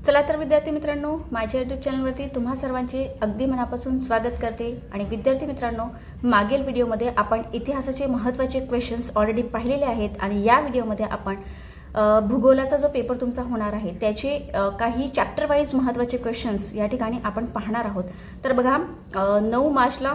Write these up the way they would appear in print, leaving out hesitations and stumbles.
चला तर विद्यार्थी मित्रांनो, माझ्या यूट्यूब चॅनलवरती तुम्हा सर्वांचे अगदी मनापासून स्वागत करते। आणि विद्यार्थी मित्रांनो, मागील व्हिडिओमध्ये आपण इतिहासाचे महत्त्वाचे क्वेश्चन्स ऑलरेडी पाहिलेले आहेत आणि या व्हिडिओमध्ये आपण भूगोलाचा जो पेपर तुमचा होणार आहे त्याचे काही चॅप्टर वाईज महत्त्वाचे क्वेश्चन्स या ठिकाणी आपण पाहणार आहोत। तर बघा, 9 मार्चला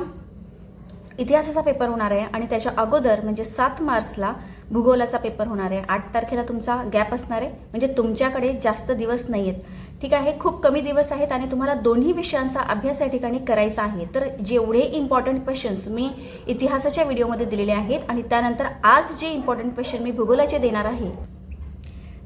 इतिहासाचा पेपर होणार आहे आणि त्याच्या अगोदर म्हणजे 7 मार्चला भूगोलाचा पेपर होणार आहे। 8 तारखेला तुमचा गॅप असणार आहे, म्हणजे तुमच्याकडे जास्त दिवस नाही आहेत, ठीक आहे। खूप कमी दिवस आहेत आणि तुम्हाला दोन्ही विषयांचा अभ्यास या ठिकाणी करायचा आहे। तर जेवढे इम्पॉर्टंट क्वेश्चन्स मी इतिहासाच्या व्हिडिओमध्ये दिलेले आहेत आणि त्यानंतर आज जे इम्पॉर्टंट क्वेश्चन मी भूगोलाचे देणार आहे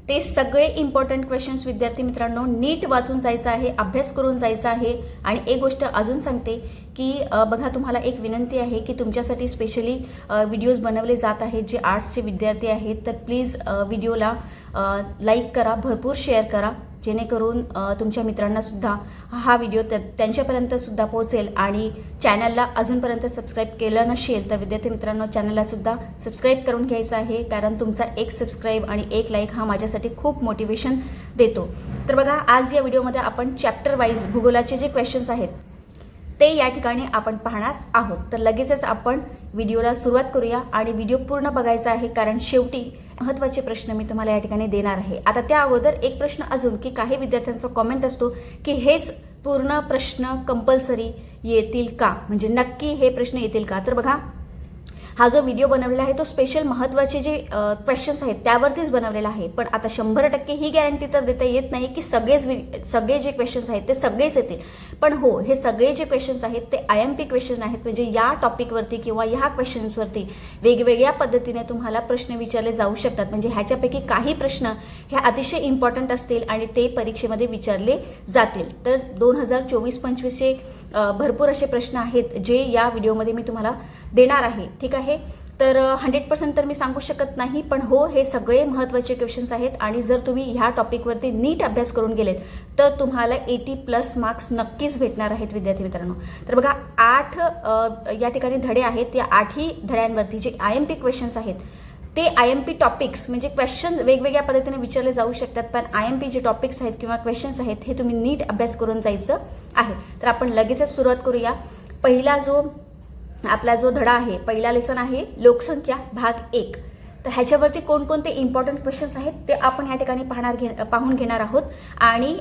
ते सगळे इम्पॉर्टंट क्वेश्चन्स विद्यार्थी मित्रांनो नीट वाचून जायचं आहे, अभ्यास करून जायचं आहे। आणि एक गोष्ट अजून सांगते की बघा, तुम्हाला एक विनंती आहे की तुमच्यासाठी स्पेशली व्हिडिओज बनवले जात आहेत जे आर्ट्सचे विद्यार्थी आहेत। तर प्लीज व्हिडिओला लाईक करा, भरपूर शेअर करा, जेणेकरून तुमच्या मित्रांना सुद्धा हा व्हिडिओ त्यांच्यापर्यंत सुद्धा पोहोचेल। आणि चॅनलला अजूनपर्यंत सबस्क्राईब केलं नसेल तर विद्यार्थी मित्रांनो चॅनलला सुद्धा सबस्क्राईब करून घ्यायचं आहे, कारण तुमचा एक सबस्क्राईब आणि एक लाईक हा माझ्यासाठी खूप मोटिवेशन देतो। तर बघा, आज या व्हिडिओमध्ये आपण चॅप्टर वाईज भूगोलाचे जे क्वेश्चन्स आहेत ते या ठिकाणी आपण पाहणार आहोत। तर लगेचच आपण व्हिडिओला सुरुवात करूया आणि व्हिडिओ पूर्ण बघायचा आहे, कारण शेवटी महत्त्वाचे प्रश्न मी तुम्हाला या ठिकाणी देणार आहे। आता त्या अगोदर एक प्रश्न अजून की काही विद्यार्थ्यांचा कॉमेंट असतो की हेच पूर्ण प्रश्न कंपल्सरी येतील का, म्हणजे नक्की हे प्रश्न येतील का। तर बघा, हा जो व्हिडिओ बनवलेला आहे तो स्पेशल महत्त्वाचे जे क्वेश्चन्स आहेत त्यावरतीच बनवलेला आहे। पण आता 100% ही गॅरंटी तर देता येत नाही की सगळे जे क्वेश्चन्स आहेत ते सगळेच येतील। पण हो, हे सगळे जे क्वेश्चन्स आहेत ते IMP क्वेश्चन आहेत, म्हणजे या टॉपिकवरती किंवा ह्या क्वेश्चन्सवरती वेगवेगळ्या पद्धतीने तुम्हाला प्रश्न विचारले जाऊ शकतात। म्हणजे ह्याच्यापैकी काही प्रश्न हे अतिशय इम्पॉर्टंट असतील आणि ते परीक्षेमध्ये विचारले जातील। तर 2024-25चे भरपूर असे प्रश्न आहेत जे या व्हिडिओमध्ये मी तुम्हाला देणार आहे, ठीक आहे। तर 100% तर मी सांगू शकत नाही, पण हो, हे सगळे महत्त्वाचे क्वेश्चन्स आहेत आणि जर तुम्ही ह्या टॉपिकवरती नीट अभ्यास करून गेलेत तर तुम्हाला 80+ मार्क्स नक्कीच भेटणार आहेत विद्यार्थी मित्रांनो। तर बघा, 8 या ठिकाणी धडे आहेत, या 8ही धड्यांवरती जे IMP क्वेश्चन्स आहेत ते IMP टॉपिक्स म्हणजे क्वेश्चन वेगवेगळ्या पद्धतीने विचारले जाऊ शकतात, पण IMP जे टॉपिक्स आहेत किंवा क्वेश्चन्स आहेत हे तुम्ही नीट अभ्यास करून जायचं आहे। तर आपण लगेचच सुरुवात करूया। पहिला जो आपला जो धडा आहे, पहिला लेसन आहे लोकसंख्या भाग 1। तर ह्याच्यावरती कोणकोणते इम्पॉर्टंट क्वेश्चन्स आहेत ते आपण या ठिकाणी पाहून घेणार आहोत। आणि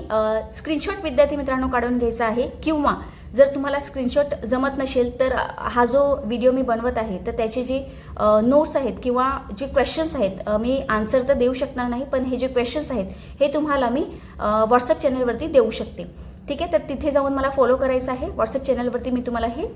स्क्रीनशॉट विद्यार्थी मित्रांनो काढून घ्यायचा आहे, किंवा जर तुम्हाला स्क्रीनशॉट जमत नसेल तर हा जो व्हिडिओ मी बनवत आहे तर त्याचे जे नोट्स आहेत किंवा जे क्वेश्चन्स आहेत, मी आन्सर तर देऊ शकणार नाही, पण हे जे क्वेश्चन्स आहेत हे तुम्हाला मी व्हॉट्सअप चॅनलवरती देऊ शकते, ठीक आहे। तर तिथे जाऊन मला फॉलो करायचं आहे, व्हॉट्सअप चॅनलवरती मी तुम्हाला हे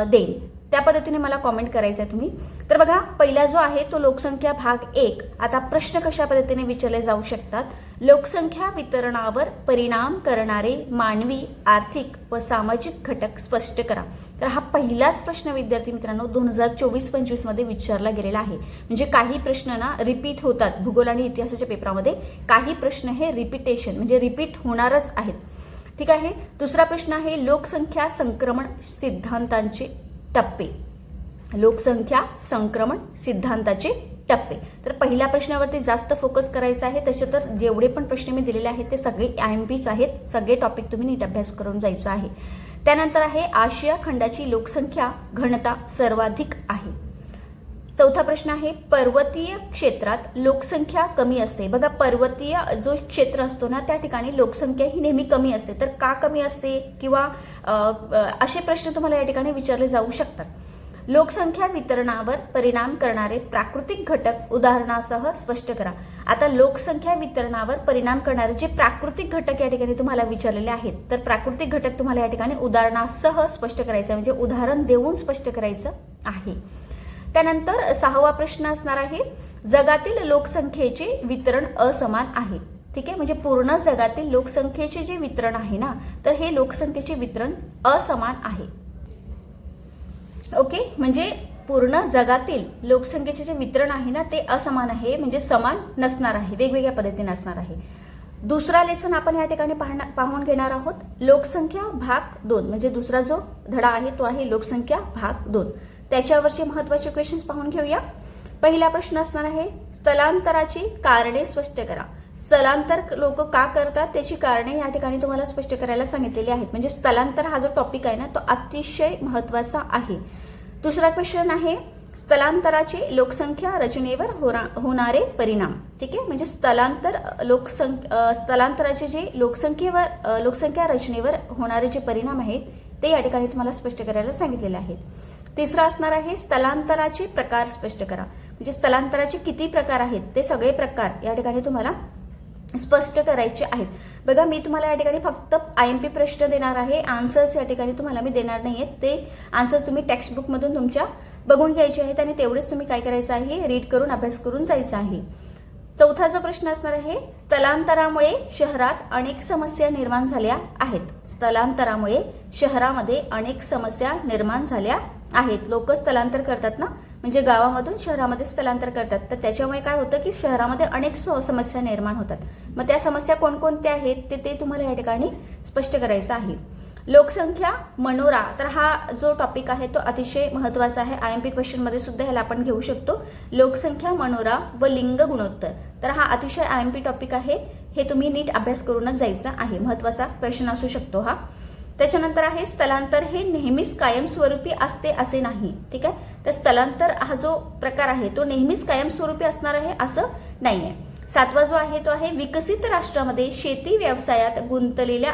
देईन, त्या पद्धतीने मला कॉमेंट करायचं आहे तुम्ही। तर बघा, पहिला जो आहे तो लोकसंख्या भाग 1। आता प्रश्न कशा पद्धतीने विचारले जाऊ शकतात, लोकसंख्या वितरणावर परिणाम करणारे मानवी, आर्थिक व सामाजिक घटक स्पष्ट करा। तर हा पहिलाच प्रश्न विद्यार्थी मित्रांनो 2024-25 मध्ये विचारला गेलेला आहे। म्हणजे काही प्रश्न ना रिपीट होतात भूगोल आणि इतिहासाच्या पेपरामध्ये, काही प्रश्न हे रिपीटेशन म्हणजे रिपीट होणारच आहेत, ठीक आहे। दुसरा प्रश्न आहे लोकसंख्या संक्रमण सिद्धांतांचे टप्पे, लोकसंख्या संक्रमण सिद्धांताचे टप्पे। तर पहिल्या प्रश्नावरती जास्त फोकस करायचा आहे, तसे तर जेवढे पण प्रश्न मी दिलेले आहेत ते सगळे IMPच आहेत, सगळे टॉपिक तुम्ही नीट अभ्यास करून जायचा आहे। त्यानंतर आहे आशिया खंडाची लोकसंख्या घनता सर्वाधिक आहे। चौथा प्रश्न आहे पर्वतीय क्षेत्रात लोकसंख्या कमी असते। बघा, पर्वतीय जो क्षेत्र असतो ना त्या ठिकाणी लोकसंख्या ही नेहमी कमी असते, तर का कमी असते किंवा असे प्रश्न तुम्हाला या ठिकाणी विचारले जाऊ शकतात। लोकसंख्या वितरणावर परिणाम करणारे प्राकृतिक घटक उदाहरणासह स्पष्ट करा। आता लोकसंख्या वितरणावर परिणाम करणारे जे प्राकृतिक घटक या ठिकाणी तुम्हाला विचारलेले आहेत, तर प्राकृतिक घटक तुम्हाला या ठिकाणी उदाहरणासह स्पष्ट करायचं, म्हणजे उदाहरण देऊन स्पष्ट करायचं आहे। त्यानंतर 6वा प्रश्न असणार आहे जगातील लोकसंख्येचे वितरण असमान आहे, ठीक आहे। म्हणजे पूर्ण जगातील लोकसंख्येचे जे वितरण आहे ना, तर हे लोकसंख्येचे वितरण असमान आहे, ओके। म्हणजे पूर्ण जगातील लोकसंख्येचे जे वितरण आहे ना ते असमान आहे, म्हणजे समान नसणार आहे, वेगवेगळ्या पद्धतीने असणार आहे। दुसरा लेसन आपण या ठिकाणी पाहून घेणार आहोत लोकसंख्या भाग 2, म्हणजे दुसरा जो धडा आहे तो आहे लोकसंख्या भाग 2। त्याच्यावरचे महत्त्वाचे क्वेश्चन्स पाहून घेऊया। पहिला प्रश्न असणार आहे स्थलांतराची कारणे स्पष्ट करा। स्थलांतर लोक का करतात त्याची कारणे या ठिकाणी तुम्हाला स्पष्ट करायला सांगितलेली आहेत. म्हणजे स्थलांतर हा जो टॉपिक आहे ना तो अतिशय महत्त्वाचा आहे. दुसरा क्वेश्चन आहे स्थलांतराचे लोकसंख्या रचनेवर होणारे परिणाम. ठीक आहे, म्हणजे स्थलांतराचे जे लोकसंख्या रचनेवर होणारे जे परिणाम आहेत ते या ठिकाणी तुम्हाला स्पष्ट करायला सांगितलेले आहेत. तिसरा असणार आहे स्थलांतराचे प्रकार स्पष्ट करा. म्हणजे स्थलांतराचे किती प्रकार आहेत ते सगळे प्रकार या ठिकाणी तुम्हाला स्पष्ट करायचे आहेत. बघा मी तुम्हाला या ठिकाणी फक्त IMP प्रश्न देणार आहे, आन्सर्स या ठिकाणी तुम्हाला मी देणार नाही आहेत. ते आन्सर्स तुम्ही टेक्स्टबुकमधून तुमच्या बघून घ्यायचे आहेत आणि तेवढेच तुम्ही काय करायचं आहे, रीड करून अभ्यास करून जायचं आहे. चौथा जो प्रश्न असणार आहे स्थलांतरामुळे शहरात अनेक समस्या निर्माण झाल्या आहेत. स्थलांतरामुळे शहरामध्ये अनेक समस्या निर्माण झाल्या आहेत. लोक स्थलांतर करतात ना, म्हणजे गावामधून शहरामध्ये स्थलांतर करतात, तर त्याच्यामुळे काय होतं की शहरामध्ये अनेक समस्या निर्माण होतात. मग त्या समस्या कोणकोणत्या आहेत ते तुम्हाला या ठिकाणी स्पष्ट करायचं आहे. लोकसंख्या मनोरा, तर हा जो टॉपिक आहे तो अतिशय महत्त्वाचा आहे. IMP क्वेश्चनमध्ये सुद्धा ह्याला आपण घेऊ शकतो. लोकसंख्या मनोरा व लिंग गुणोत्तर, तर हा अतिशय IMP टॉपिक आहे. हे तुम्ही नीट अभ्यास करूनच जायचं आहे. महत्त्वाचा क्वेश्चन असू शकतो हा. त्याच्यानंतर आहे स्थलांतर हे नेहमीच कायमस्वरूपी असते असे नाही. ठीक आहे, तर स्थलांतर हा जो प्रकार आहे तो नेहमीच कायमस्वरूपी असणार आहे असं नाही आहे. सातवा जो आहे तो आहे विकसित राष्ट्रामध्ये शेती व्यवसायात गुंतलेल्या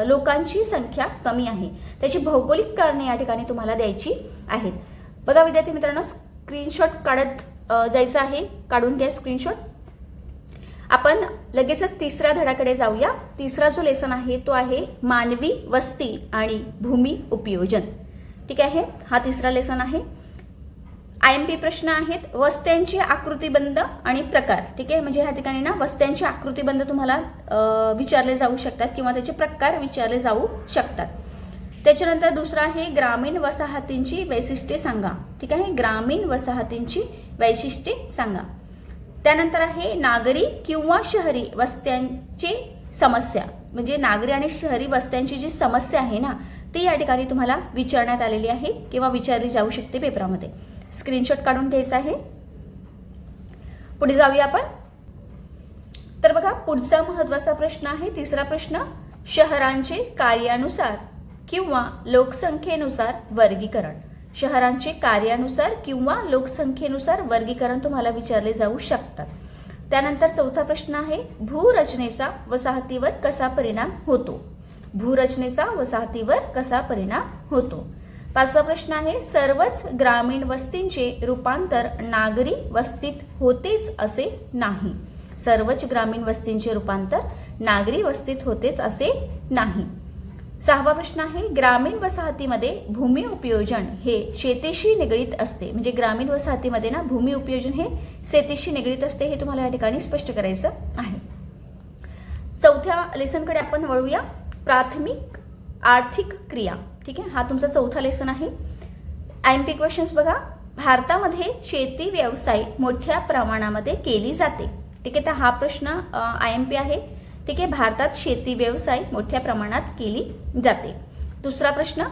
लोकांची संख्या कमी आहे. त्याची भौगोलिक कारणे या ठिकाणी तुम्हाला द्यायची आहेत. बघा विद्यार्थी मित्रांनो, स्क्रीनशॉट काढत जायचं आहे, काढून घ्या स्क्रीनशॉट. आपण लगेचच तिसऱ्या धड्याकडे जाऊया. तिसरा जो लेसन आहे तो आहे मानवी वस्ती आणि भूमी उपयोजन. ठीक आहे, हा तिसरा लेसन आहे. IMP प्रश्न आहेत वस्त्यांची आकृतीबंध आणि प्रकार. ठीक आहे, म्हणजे ह्या ठिकाणी ना वस्त्यांची आकृतीबंध तुम्हाला विचारले जाऊ शकतात किंवा त्याचे प्रकार विचारले जाऊ शकतात. त्याच्यानंतर दुसरा आहे ग्रामीण वसाहतींची वैशिष्ट्ये सांगा. ठीक आहे, ग्रामीण वसाहतींची वैशिष्ट्ये सांगा. त्यानंतर आहे नागरी किंवा शहरी वस्त्यांची समस्या, म्हणजे नागरी आणि शहरी वस्त्यांची जी समस्या आहे ना ती या ठिकाणी तुम्हाला विचारण्यात आलेली आहे किंवा विचारली जाऊ शकते पेपरामध्ये. स्क्रीनशॉट काढून घ्यायचा आहे. पुढे जाऊया आपण. तर बघा पुढचा महत्त्वाचा प्रश्न आहे तिसरा प्रश्न, शहरांचे कार्यानुसार किंवा लोकसंख्येनुसार वर्गीकरण. शहरांचे कार्यानुसार किंवा लोकसंख्येनुसार वर्गीकरण तुम्हाला विचारले जाऊ शकतात. त्यानंतर चौथा प्रश्न आहे भूरचनेचा वसाहतीवर कसा परिणाम होतो. भूरचनेचा वसाहतीवर कसा परिणाम होतो. पाचवा प्रश्न आहे सर्वच ग्रामीण वस्तींचे रूपांतर नागरी वस्तीत होतेच असे नाही. सर्वच ग्रामीण वस्तींचे रूपांतर नागरी वस्तीत होतेच असे नाही. सहावा प्रश्न आहे ग्रामीण वसाहतीमध्ये भूमी उपयोजन हे शेतीशी निगडीत असते. म्हणजे ग्रामीण वसाहतीमध्ये ना भूमी उपयोजन हे शेतीशी निगडीत असते, हे तुम्हाला या ठिकाणी स्पष्ट करायचं आहे. चौथ्या लेसनकडे आपण वळूया. प्राथमिक आर्थिक क्रिया. ठीक आहे, हा तुमचा चौथा लेसन आहे. IMP क्वेश्चन्स बघा. भारतामध्ये शेती व्यवसाय मोठ्या प्रमाणामध्ये केली जाते. ठीक आहे, तर हा प्रश्न IMP आहे. ठीक आहे, भारतात शेती व्यवसाय मोठ्या प्रमाणात केली जाते. दुसरा प्रश्न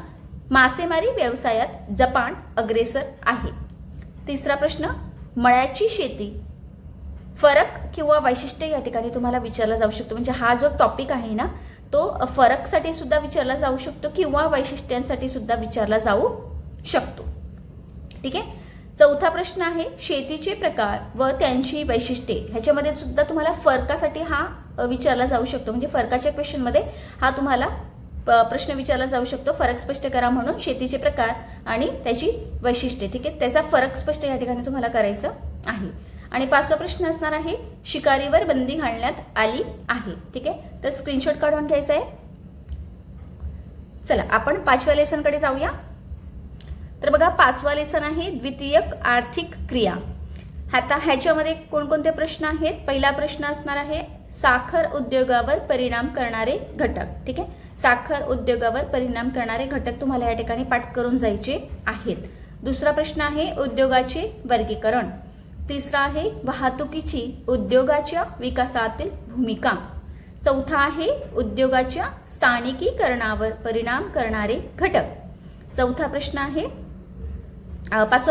मासेमारी व्यवसायात जपान अग्रेसर आहे. तिसरा प्रश्न मळ्याची शेती फरक किंवा वैशिष्ट्य या ठिकाणी तुम्हाला विचारला जाऊ शकतो. म्हणजे हा जो टॉपिक आहे ना तो फरकसाठी सुद्धा विचारला जाऊ शकतो किंवा वैशिष्ट्यांसाठी सुद्धा विचारला जाऊ शकतो. ठीक आहे. चौथा प्रश्न आहे शेतीचे प्रकार व त्यांची वैशिष्ट्ये. ह्याच्यामध्ये सुद्धा तुम्हाला फरकासाठी हा विचारला जाऊ शकतो. म्हणजे फरकाच्या क्वेश्चनमध्ये हा तुम्हाला प्रश्न विचारला जाऊ शकतो. फरक स्पष्ट करा म्हणून शेतीचे प्रकार आणि त्याची वैशिष्ट्ये. ठीक आहे, त्याचा फरक स्पष्ट या ठिकाणी तुम्हाला करायचं आहे. आणि पाचवा प्रश्न असणार आहे शिकारीवर बंदी घालण्यात आली आहे. ठीक आहे, तर स्क्रीनशॉट काढून घ्यायचा आहे. चला आपण पाचव्या लेसनकडे जाऊया. तर बघा पाचवा लेसन आहे द्वितीयक आर्थिक क्रिया. आता ह्याच्यामध्ये कोणकोणते प्रश्न आहेत. पहिला प्रश्न असणार आहे साखर उद्योगावर परिणाम करणारे घटक. ठीक आहे, साखर उद्योगावर परिणाम करणारे घटक तुम्हाला या ठिकाणी पाठ करून जायचे आहेत. दुसरा प्रश्न आहे उद्योगाचे वर्गीकरण. तिसरा आहे वाहतुकीची उद्योगाच्या विकासातील भूमिका. चौथा आहे उद्योगाच्या स्थानिकीकरणावर परिणाम करणारे घटक. पाचवा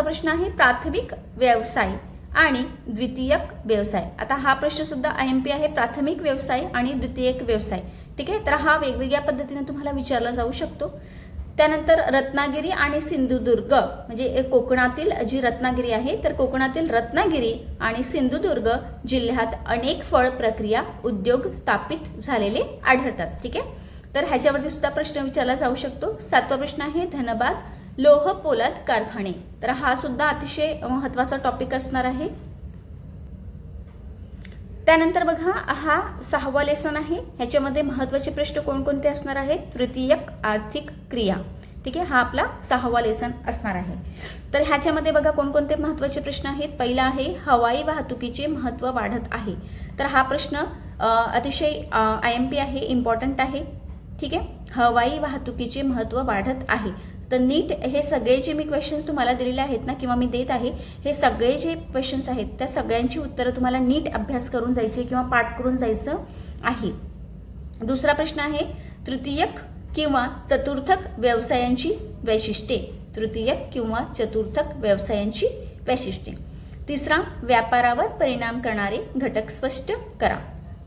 प्रश्न आहे प्राथमिक व्यवसाय आणि द्वितीयक व्यवसाय. आता हा प्रश्न सुद्धा IMP आहे, प्राथमिक व्यवसाय आणि द्वितीयक व्यवसाय. ठीक आहे, तर हा वेगवेगळ्या पद्धतीने तुम्हाला विचारला जाऊ शकतो. त्यानंतर रत्नागिरी आणि सिंधुदुर्ग, म्हणजे कोकणातील जी रत्नागिरी आहे, तर कोकणातील रत्नागिरी आणि सिंधुदुर्ग जिल्ह्यात अनेक फळ प्रक्रिया उद्योग स्थापित झालेले आढळतात. ठीक आहे, तर ह्याच्यावरती सुद्धा प्रश्न विचारला जाऊ शकतो. 7वा प्रश्न आहे धनबाद लोह पोलाद कारखाने. तर हा सुद्धा अतिशय महत्त्वाचा टॉपिक असणार आहे. त्यानंतर बघा हा 6वा लेसन आहे. ह्याच्यामध्ये महत्त्वाचे प्रश्न कोणकोणते असणार आहेत? तृतीयक आर्थिक क्रिया. ठीक आहे, हा आपला 6वा लेसन असणार आहे. तर ह्याच्यामध्ये बघा कोणकोणते महत्त्वाचे प्रश्न आहेत. पहिला आहे हवाई वाहतुकीचे महत्त्व वाढत आहे. तर हा प्रश्न अतिशय IMP आहे, इम्पॉर्टंट आहे. ठीक आहे, हवाई वाहतुकीचे महत्त्व वाढत आहे. तर नीट हे सगळे जे मी क्वेश्चन्स तुम्हाला दिलेले आहेत ना, किंवा मी देत आहे, हे सगळे जे क्वेश्चन्स आहेत त्या सगळ्यांची उत्तरं तुम्हाला नीट अभ्यास करून जायचे किंवा पाठ करून जायचं आहे. दुसरा प्रश्न आहे तृतीयक किंवा चतुर्थक व्यवसायांची वैशिष्ट्ये. तृतीयक किंवा चतुर्थक व्यवसायांची वैशिष्ट्ये. तिसरा व्यापारावर परिणाम करणारे घटक स्पष्ट करा.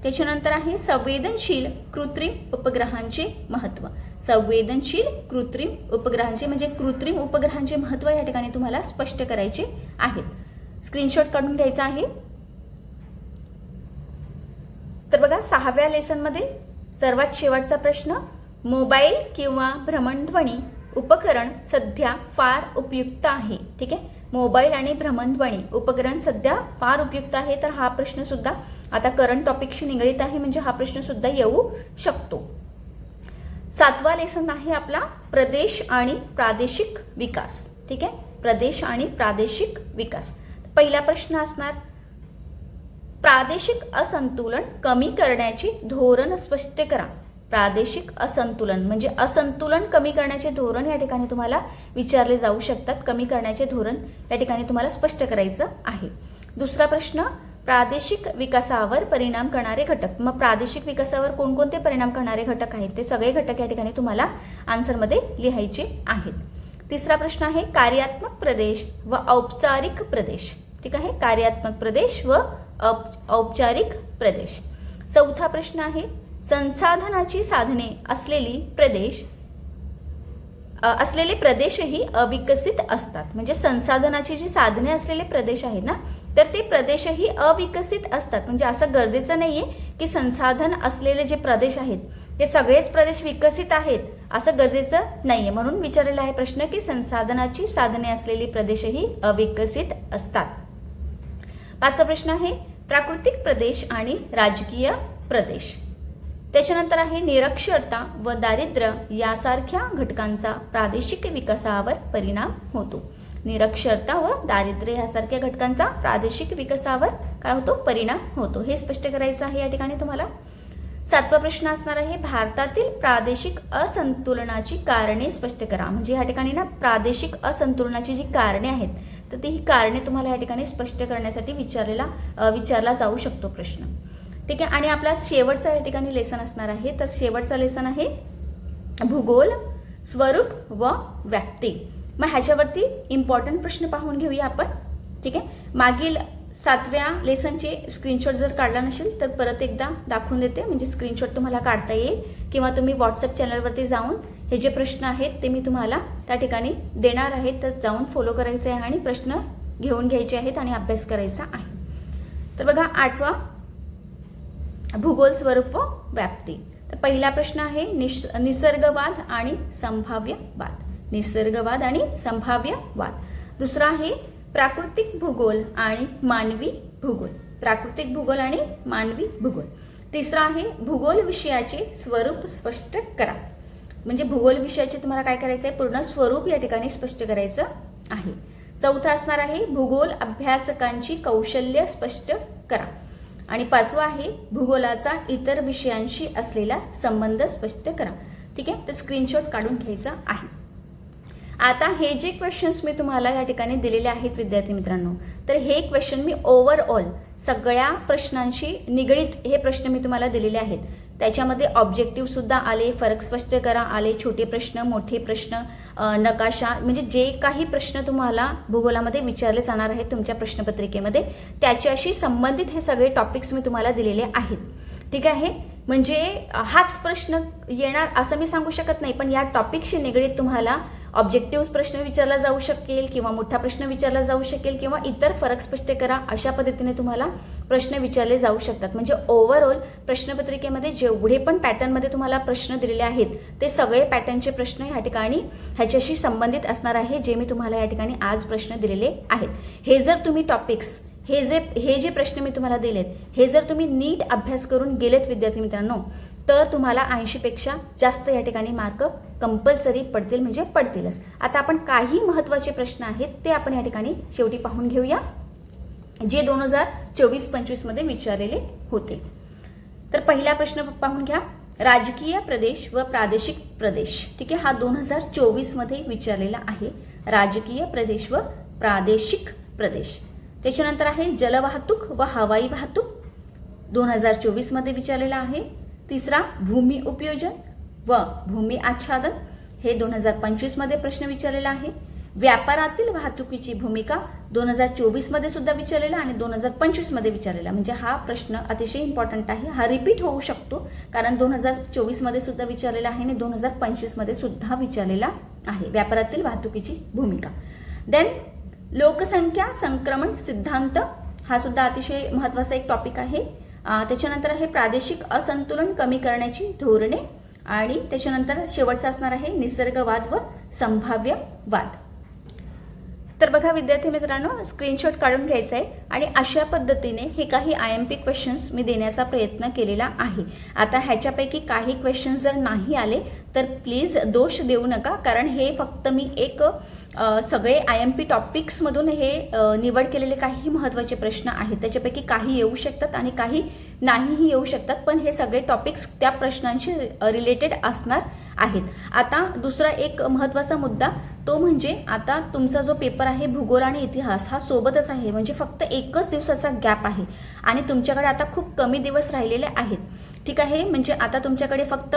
त्याच्यानंतर आहे संवेदनशील कृत्रिम उपग्रहांचे महत्त्व. संवेदनशील कृत्रिम उपग्रहांचे म्हणजे कृत्रिम उपग्रहांचे महत्त्व या ठिकाणी तुम्हाला स्पष्ट करायचे आहेत. स्क्रीनशॉट काढून घ्यायचा आहे. तर बघा 6व्या लेसनमध्ये सर्वात शेवटचा प्रश्न, मोबाईल किंवा भ्रमणध्वनी उपकरण सध्या फार उपयुक्त आहे. ठीक आहे, मोबाईल आणि भ्रमणध्वनी उपकरण सध्या फार उपयुक्त आहे. तर हा प्रश्न सुद्धा आता करंट टॉपिकशी निगडीत आहे, म्हणजे हा प्रश्न सुद्धा येऊ शकतो. 7वा लेसन आहे आपला प्रदेश आणि प्रादेशिक विकास. ठीक आहे, प्रदेश आणि प्रादेशिक विकास. पहिला प्रश्न असणार प्रादेशिक असंतुलन कमी करण्याचे धोरण स्पष्ट करा. प्रादेशिक असंतुलन म्हणजे असंतुलन कमी करण्याचे धोरण या ठिकाणी तुम्हाला विचारले जाऊ शकतात. कमी करण्याचे धोरण या ठिकाणी तुम्हाला स्पष्ट करायचं आहे. दुसरा प्रश्न प्रादेशिक विकासावर परिणाम करणारे घटक. मग प्रादेशिक विकासावर कोणकोणते परिणाम करणारे घटक आहेत ते सगळे घटक या ठिकाणी तुम्हाला आन्सरमध्ये लिहायचे आहेत. तिसरा प्रश्न आहे कार्यात्मक प्रदेश व औपचारिक प्रदेश. ठीक आहे, कार्यात्मक प्रदेश व औपचारिक प्रदेश. चौथा प्रश्न आहे संसाधनाची साधने असलेले प्रदेशही अविकसित असतात. म्हणजे संसाधनाची जी साधने असलेले प्रदेश आहेत ना, तर ते प्रदेशही अविकसित असतात. म्हणजे असं गरजेचं नाहीये की संसाधन असलेले जे प्रदेश आहेत ते सगळेच प्रदेश विकसित आहेत, असं गरजेचं नाहीये. म्हणून विचारलेला आहे प्रश्न की संसाधनाची साधने असलेले प्रदेशही अविकसित असतात. 5वा प्रश्न आहे प्राकृतिक प्रदेश आणि राजकीय प्रदेश. त्याच्यानंतर आहे निरक्षरता व दारिद्र्य यासारख्या घटकांचा प्रादेशिक विकासावर परिणाम होतो. निरक्षरता व दारिद्र्य यासारख्या घटकांचा प्रादेशिक विकासावर काय होतो? परिणाम होतो. हे स्पष्ट करायचं आहे या ठिकाणी तुम्हाला. 7वा प्रश्न असणार आहे भारतातील प्रादेशिक असंतुलनाची कारणे स्पष्ट करा. म्हणजे या ठिकाणी ना प्रादेशिक असंतुलनाची जी कारणे आहेत तर ती ही कारणे तुम्हाला या ठिकाणी स्पष्ट करण्यासाठी विचारला जाऊ शकतो प्रश्न. ठीक आहे, आणि आपला शेवटचा या ठिकाणी लेसन असणार आहे. तर शेवटचा लेसन आहे भूगोल, स्वरूप व व्याप्ती. मग ह्याच्यावरती इम्पॉर्टंट प्रश्न पाहून घेऊया आपण. ठीक आहे, मागील 7व्या लेसनचे स्क्रीनशॉट जर काढला नसेल तर परत एकदा दाखवून देते, म्हणजे स्क्रीनशॉट तुम्हाला काढता येईल, किंवा तुम्ही व्हॉट्सअप चॅनलवरती जाऊन हे जे प्रश्न आहेत ते मी तुम्हाला त्या ठिकाणी देणार आहे, तर जाऊन फॉलो करायचे आहे आणि प्रश्न घेऊन घ्यायचे आहेत आणि अभ्यास करायचा आहे. तर बघा 8वा भूगोल, स्वरूप व व्याप्ती. तर पहिला प्रश्न आहे निसर्गवाद आणि संभाव्यवाद. निसर्गवाद आणि संभाव्यवाद. दुसरा आहे प्राकृतिक भूगोल आणि मानवी भूगोल. प्राकृतिक भूगोल आणि मानवी भूगोल. तिसरा आहे भूगोल विषयाचे स्वरूप स्पष्ट करा. म्हणजे भूगोल विषयाचे तुम्हाला काय करायचं आहे, पूर्ण स्वरूप या ठिकाणी स्पष्ट करायचं आहे. चौथा असणार आहे भूगोल अभ्यासकांची कौशल्य स्पष्ट करा. आणि 5वा आहे भूगोलाचा इतर विषयांशी असलेला संबंध स्पष्ट करा. ठीक आहे, तर स्क्रीनशॉट काढून घ्यायचा आहे. आता हे जे क्वेश्चन्स मी तुम्हाला या ठिकाणी दिलेले आहेत विद्यार्थी मित्रांनो, तर हे क्वेश्चन मी ओव्हरऑल सगळ्या प्रश्नांशी निगडीत हे प्रश्न मी तुम्हाला दिलेले आहेत. त्याच्यामध्ये ऑब्जेक्टिव्हसुद्धा आले, फरक स्पष्ट करा आले, छोटे प्रश्न, मोठे प्रश्न, नकाशा, म्हणजे जे काही प्रश्न तुम्हाला भूगोलामध्ये विचारले जाणार आहेत तुमच्या प्रश्नपत्रिकेमध्ये त्याच्याशी संबंधित हे सगळे टॉपिक्स मी तुम्हाला दिलेले आहेत. ठीक आहे, म्हणजे हाच प्रश्न येणार असं मी सांगू शकत नाही, पण या टॉपिकशी निगडीत तुम्हाला ऑब्जेक्टिव्ह प्रश्न विचारला जाऊ शकेल किंवा मोठा प्रश्न विचारला जाऊ शकेल किंवा इतर फरक स्पष्ट करा अशा पद्धतीने तुम्हाला प्रश्न विचारले जाऊ शकतात. म्हणजे ओव्हरऑल प्रश्नपत्रिकेमध्ये जेवढे पण पॅटर्नमध्ये तुम्हाला प्रश्न दिलेले आहेत ते सगळे पॅटर्नचे प्रश्न ह्या ठिकाणी ह्याच्याशी संबंधित असणार आहे, जे मी तुम्हाला या ठिकाणी आज प्रश्न दिलेले आहेत. हे जर तुम्ही टॉपिक्स हे जे प्रश्न मी तुम्हाला दिलेत हे जर तुम्ही नीट अभ्यास करून गेलेत विद्यार्थी मित्रांनो, तर तुम्हाला 80 पेक्षा जास्त या ठिकाणी मार्क कंपल्सरी पडतील, म्हणजे पडतीलच. आता आपण काही महत्त्वाचे प्रश्न आहेत ते आपण या ठिकाणी शेवटी पाहून घेऊया, जे 2024-25 मध्ये विचारलेले होते. तर पहिला प्रश्न पाहून घ्या, राजकीय प्रदेश व प्रादेशिक प्रदेश. ठीक आहे, हा 2024 मध्ये विचारलेला आहे, राजकीय प्रदेश व प्रादेशिक प्रदेश. त्याच्यानंतर आहे जलवाहतूक व हवाई वाहतूक, 2024 मध्ये विचारलेला आहे. तिसरा भूमी उपयोजन व भूमी आच्छादन, हे 2025 मध्ये प्रश्न विचारलेला आहे. व्यापारातील वाहतुकीची भूमिका 2024 मध्ये सुद्धा विचारलेला आणि 2025 मध्ये विचारलेला. म्हणजे हा प्रश्न अतिशय इम्पॉर्टंट आहे, हा रिपीट होऊ शकतो कारण 2024 मध्ये सुद्धा विचारलेला आहे आणि 2025 मध्ये सुद्धा विचारलेला आहे, व्यापारातील वाहतुकीची भूमिका. देन लोकसंख्या संक्रमण सिद्धांत, हा सुद्धा अतिशय महत्त्वाचा एक टॉपिक आहे. त्याच्यानंतर आहे प्रादेशिक असंतुलन कमी करण्याची धोरणे आणि त्याच्यानंतर शेवटचा असणार आहे निसर्गवाद व संभाव्य वाद. तर बघा विद्यार्थी मित्रांनो, स्क्रीनशॉट काढून घ्यायचा आहे आणि अशा पद्धतीने हे काही IMP क्वेश्चन्स मी देण्याचा प्रयत्न केलेला आहे. आता ह्याच्यापैकी काही क्वेश्चन्स जर नाही आले तर प्लीज दोष देऊ नका, कारण हे फक्त मी एक सगळे IMP टॉपिक्समधून हे निवड केलेले काही महत्त्वाचे प्रश्न आहेत. त्याच्यापैकी काही येऊ शकतात आणि काही नाहीही येऊ शकतात, पण हे सगळे टॉपिक्स त्या प्रश्नांशी रिलेटेड असणार आहेत. आता दुसरा एक महत्त्वाचा मुद्दा तो म्हणजे आता तुमचा जो पेपर आहे भूगोल आणि इतिहास हा सोबतच आहे, म्हणजे फक्त एकच दिवसाचा गॅप आहे आणि तुमच्याकडे आता खूप कमी दिवस राहिलेले आहेत. ठीक आहे, म्हणजे आता तुमच्याकडे फक्त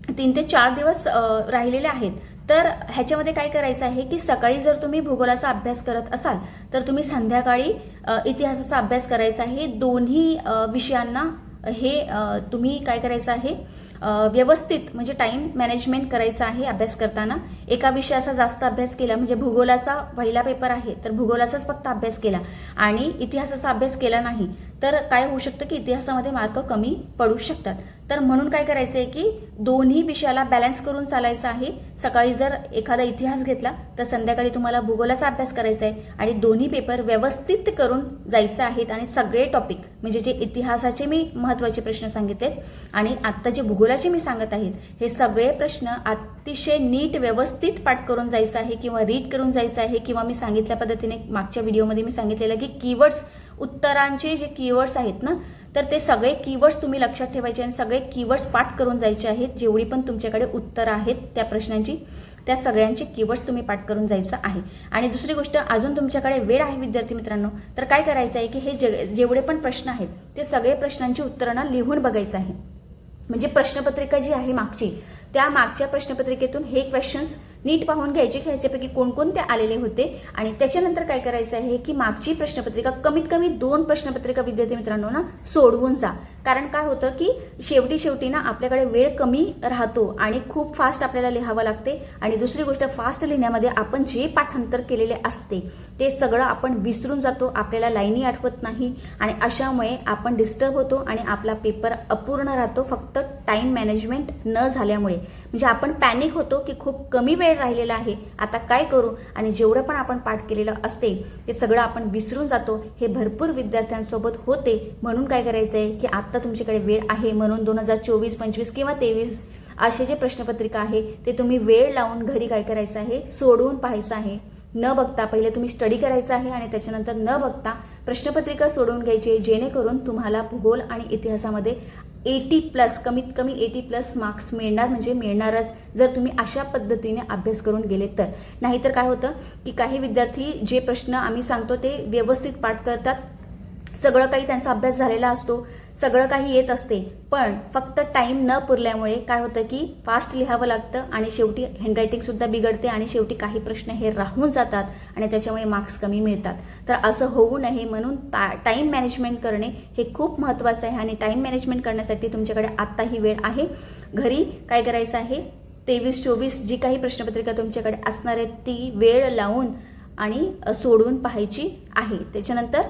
3 ते 4 दिवस राहिलेले आहेत. तर ह्याच्यामध्ये काय करायचं आहे की सकाळी जर तुम्ही भूगोलाचा अभ्यास करत असाल तर तुम्ही संध्याकाळी इतिहासाचा अभ्यास करायचा आहे. दोन्ही विषयांना हे तुम्ही काय करायचं आहे व्यवस्थित, म्हणजे टाइम मॅनेजमेंट करायचं आहे अभ्यास करताना. एका विषयाचा जास्त अभ्यास केला, म्हणजे भूगोलाचा पहिला पेपर आहे तर भूगोलाचाच फक्त अभ्यास केला आणि इतिहासाचा अभ्यास केला नाही तर काय होऊ शकतं की इतिहासामध्ये मार्क कमी पडू शकतात. तर म्हणून काय करायचं आहे की दोन्ही विषयाला बॅलन्स करून चालायचं आहे. सकाळी जर एखादा इतिहास घेतला तर संध्याकाळी तुम्हाला भूगोलाचा अभ्यास करायचा आहे आणि दोन्ही पेपर व्यवस्थित करून जायचे आहेत. आणि सगळे टॉपिक म्हणजे जे इतिहासाचे मी महत्त्वाचे प्रश्न सांगितले आणि आत्ता जे भूगोलाचे मी सांगत आहेत हे सगळे प्रश्न अतिशय नीट व्यवस्थित पाठ करून जायचं आहे किंवा रीड करून जायचं आहे. किंवा मी सांगितल्या पद्धतीने मागच्या व्हिडिओमध्ये मी सांगितलेलं की कीवर्ड्स, उत्तरांचे जे कीवर्ड्स आहेत ना, तर ते सगळे कीवर्ड्स तुम्ही लक्षात ठेवायचे आणि सगळे कीवर्ड्स पाठ करून जायचे आहेत. जेवढी पण तुमच्याकडे उत्तरं आहेत त्या प्रश्नांची त्या सगळ्यांचे कीवर्ड्स तुम्ही पाठ करून जायचं आहे. आणि दुसरी गोष्ट, अजून तुमच्याकडे वेळ आहे विद्यार्थी मित्रांनो, तर काय करायचं आहे की हे जेवढे पण प्रश्न आहेत ते सगळे प्रश्नांची उत्तरांना लिहून बघायचं आहे. म्हणजे प्रश्नपत्रिका जी आहे मागची, त्या मागच्या प्रश्नपत्रिकेतून हे क्वेश्चन्स नीट पाहून घ्यायचे की ह्याच्यापैकी कोणकोणते आलेले होते. आणि त्याच्यानंतर काय करायचं आहे की मागची प्रश्नपत्रिका कमीत कमी 2 प्रश्नपत्रिका विद्यार्थी मित्रांनो ना सोडवून जा. कारण काय होतं की शेवटी ना आपल्याकडे वेळ कमी राहतो आणि खूप फास्ट आपल्याला लिहावं लागते. आणि दुसरी गोष्ट, फास्ट लिहिण्यामध्ये आपण जे पाठांतर केलेले असते ते सगळं आपण विसरून जातो, आपल्याला लाईनी आठवत नाही आणि अशामुळे आपण डिस्टर्ब होतो आणि आपला पेपर अपूर्ण राहतो फक्त टाइम मॅनेजमेंट न झाल्यामुळे. म्हणजे आपण पॅनिक होतो की खूप कमी वेळ राहिलेला आहे, आता काय करू, आणि जेवढं पण आपण पाठ केलेलं असते ते सगळं आपण विसरून जातो. हे भरपूर विद्यार्थ्यांसोबत होते. म्हणून काय करायचं आहे की आता तुमच्याकडे वेळ आहे म्हणून 2024, 25 किंवा 23 असे जे प्रश्नपत्रिका आहे ते तुम्ही वेळ लावून घरी काय करायचं आहे सोडवून पाहायचं आहे. न बघता पहिले तुम्ही स्टडी करायचं आहे आणि त्याच्यानंतर न बघता प्रश्नपत्रिका सोडवून घ्यायची, जेणेकरून तुम्हाला भूगोल आणि इतिहासामध्ये 80+ कमीत कमी 80+ मार्क्स मिळणार, म्हणजे मिळणारच जर तुम्ही अशा पद्धतीने अभ्यास करून गेले तर. नाहीतर काय होतं की काही विद्यार्थी जे प्रश्न आम्ही सांगतो ते व्यवस्थित पाठ करतात, सगळं काही त्यांचा अभ्यास झालेला असतो, सगळं काही येत असते, पण फक्त टाईम न पुरल्यामुळे काय होतं की फास्ट लिहावं लागतं आणि शेवटी हँडरायटिंगसुद्धा बिघडते आणि शेवटी काही प्रश्न हे राहून जातात आणि त्याच्यामुळे मार्क्स कमी मिळतात. तर असं होऊ नये म्हणून टाईम मॅनेजमेंट करणे हे खूप महत्त्वाचं आहे आणि टाईम मॅनेजमेंट करण्यासाठी तुमच्याकडे आत्ताही वेळ आहे. घरी काय करायचं आहे, 23-24 जी काही प्रश्नपत्रिका तुमच्याकडे असणार आहे ती वेळ लावून आणि सोडून पाहायची आहे. त्याच्यानंतर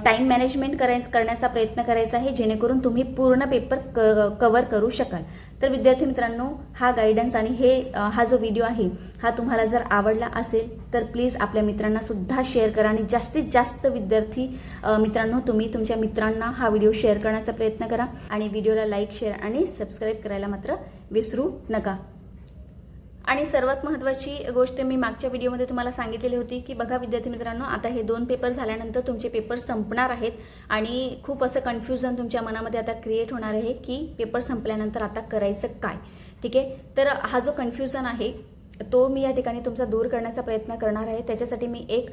टाईम मॅनेजमेंट करण्याचा प्रयत्न करायचा आहे जेणेकरून तुम्ही पूर्ण पेपर कवर करू शकाल. तर विद्यार्थी मित्रांनो, हा गायडन्स आणि हा जो व्हिडिओ आहे हा तुम्हाला जर आवडला असेल तर प्लीज आपल्या मित्रांना सुद्धा शेअर करा आणि जास्तीत जास्त विद्यार्थी मित्रांनो तुम्ही तुमच्या मित्रांना हा व्हिडिओ शेअर करण्याचा प्रयत्न करा आणि व्हिडिओला लाईक, शेअर आणि सबस्क्राईब करायला मात्र विसरू नका. आणि सर्वात महत्त्वाची गोष्ट मी मागच्या व्हिडिओमध्ये तुम्हाला सांगितलेली होती की बघा विद्यार्थी मित्रांनो, आता हे 2 पेपर झाल्यानंतर तुमचे पेपर संपणार आहेत आणि खूप असं कन्फ्युजन तुमच्या मनामध्ये आता क्रिएट होणार आहे की पेपर संपल्यानंतर आता करायचं काय. ठीक आहे, तर हा जो कन्फ्युजन आहे तो मी या ठिकाणी तुमचा दूर करण्याचा प्रयत्न करणार आहे. त्याच्यासाठी मी एक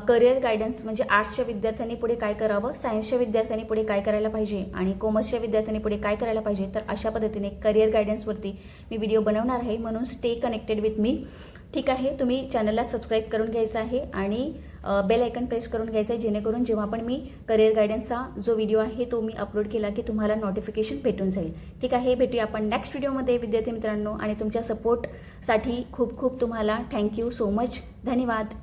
करिअर गायडन्स म्हणजे आर्ट्सच्या विद्यार्थ्यांनी पुढे काय करावं, सायन्सच्या विद्यार्थ्यांनी पुढे काय करायला पाहिजे आणि कॉमर्सच्या विद्यार्थ्यांनी पुढे काय करायला पाहिजे, तर अशा पद्धतीने करिअर गायडन्सवरती मी व्हिडिओ बनवणार आहे. म्हणून स्टे कनेक्टेड विथ मी. ठीक आहे, तुम्ही चॅनलला सबस्क्राईब करून घ्यायचं आहे आणि बेल आयकन प्रेस करून घ्यायचं आहे जेणेकरून जेव्हा पण मी करिअर गायडन्सचा जो व्हिडिओ आहे तो मी अपलोड केला की तुम्हाला नोटिफिकेशन भेटून जाईल. ठीक आहे, भेटूया आपण नेक्स्ट व्हिडिओमध्ये विद्यार्थी मित्रांनो आणि तुमच्या सपोर्टसाठी खूप खूप तुम्हाला थँक्यू सो मच. धन्यवाद.